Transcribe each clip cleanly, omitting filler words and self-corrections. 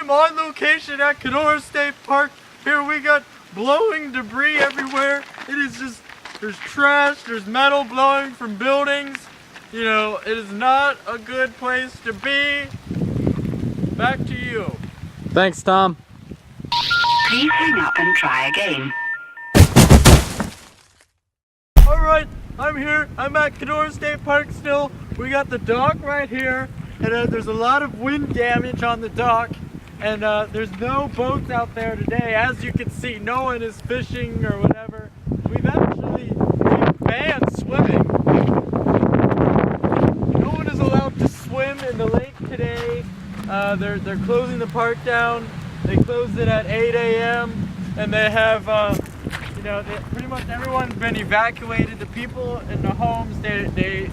I'm on location at Kenora State Park. Here we got blowing debris everywhere. It is just, there's trash, there's metal blowing from buildings. You know, it is not a good place to be. Back to you. Thanks, Tom. Please hang up and try again. Alright, I'm here. I'm at Kenora State Park still. We got the dock right here. And there's a lot of wind damage on the dock. And there's no boats out there today. As you can see, no one is fishing or whatever. We've actually banned swimming. No one is allowed to swim in the lake today. They're closing the park down. They closed it at 8 a.m. and they have, you know, pretty much everyone's been evacuated. The people in the homes, they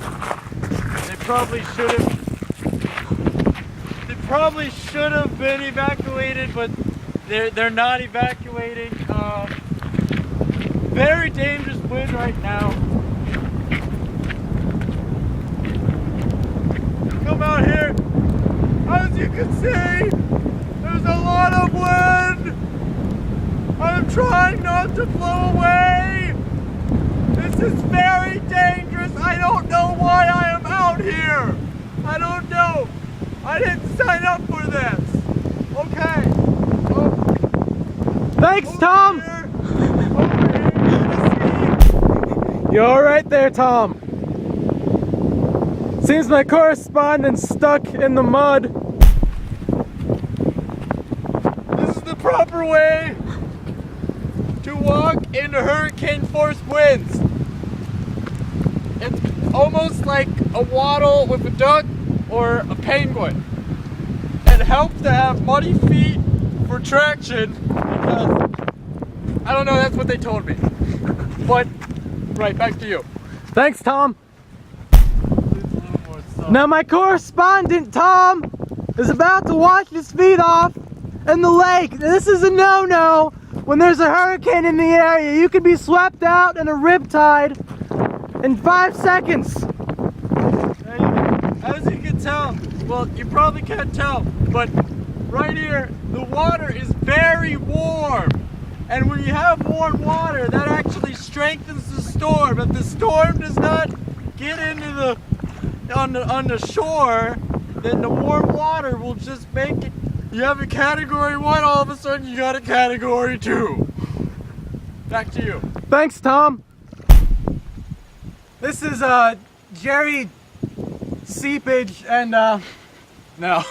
probably should have been evacuated, but they're not evacuating. Very dangerous wind right now. Come out here. As you can see, there's a lot of wind. I'm trying not to blow away. This is very dangerous. I don't know why I am out here. I don't know. I didn't sign up for this. Okay. Thanks, Tom. You're all right there, Tom. Seems my correspondent's stuck in the mud. This is the proper way to walk into hurricane force winds. It's almost like a waddle with a duck or a penguin. It helps to have muddy feet for traction because, I don't know, that's what they told me. But, right, back to you. Thanks, Tom. Now my correspondent, Tom, is about to wash his feet off in the lake. This is a no-no. When there's a hurricane in the area, you could be swept out in a riptide in 5 seconds. As you can tell, well, you probably can't tell, but right here, the water is very warm. And when you have warm water, that actually strengthens the storm. If the storm does not get into the on the shore, then the warm water will just make it. You have a category 1, all of a sudden you got a category 2. Back to you. Thanks, Tom. This is Jerry Seepage and no.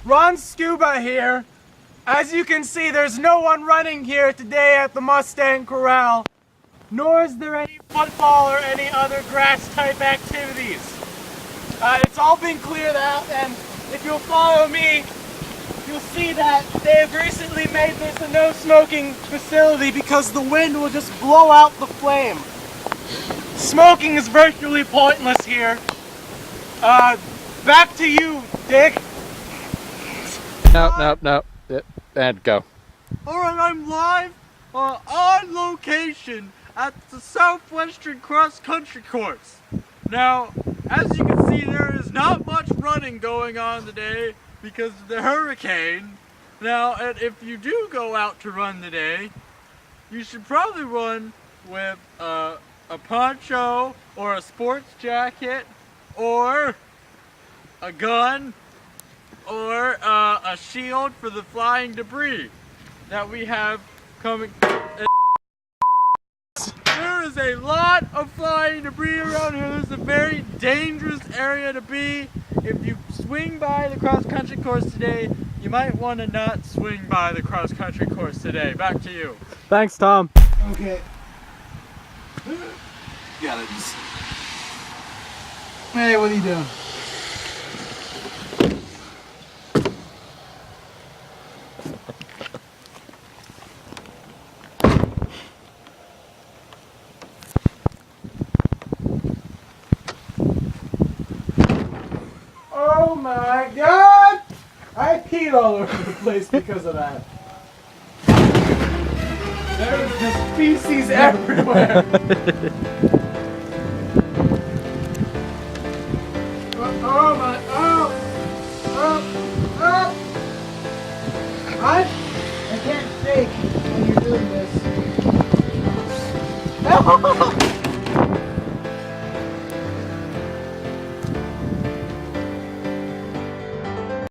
Ron Scuba here. As you can see, there's no one running here today at the Mustang Corral, nor is there any football or any other grass-type activities. It's all been cleared out, and if you'll follow me, you'll see that they have recently made this a no-smoking facility because the wind will just blow out the flame. Smoking is virtually pointless here. Back to you, Dick. No. And go. Alright, I'm live on location at the Southwestern Cross Country Course. Now, as you can see, there is not much running going on today because of the hurricane. Now, and if you do go out to run today, you should probably run with a poncho or a sports jacket or a gun or a shield for the flying debris that we have coming. There is a lot of flying debris around here. This is a very dangerous area to be. If you swing by the cross-country course today, you might want to not swing by the cross-country course today. Back to you. Thanks, Tom. Okay. Got it. Hey, what are you doing? Oh my God! I peed all over the place because of that. There's just feces everywhere. Oh my, oh, I can't shake when you're doing this.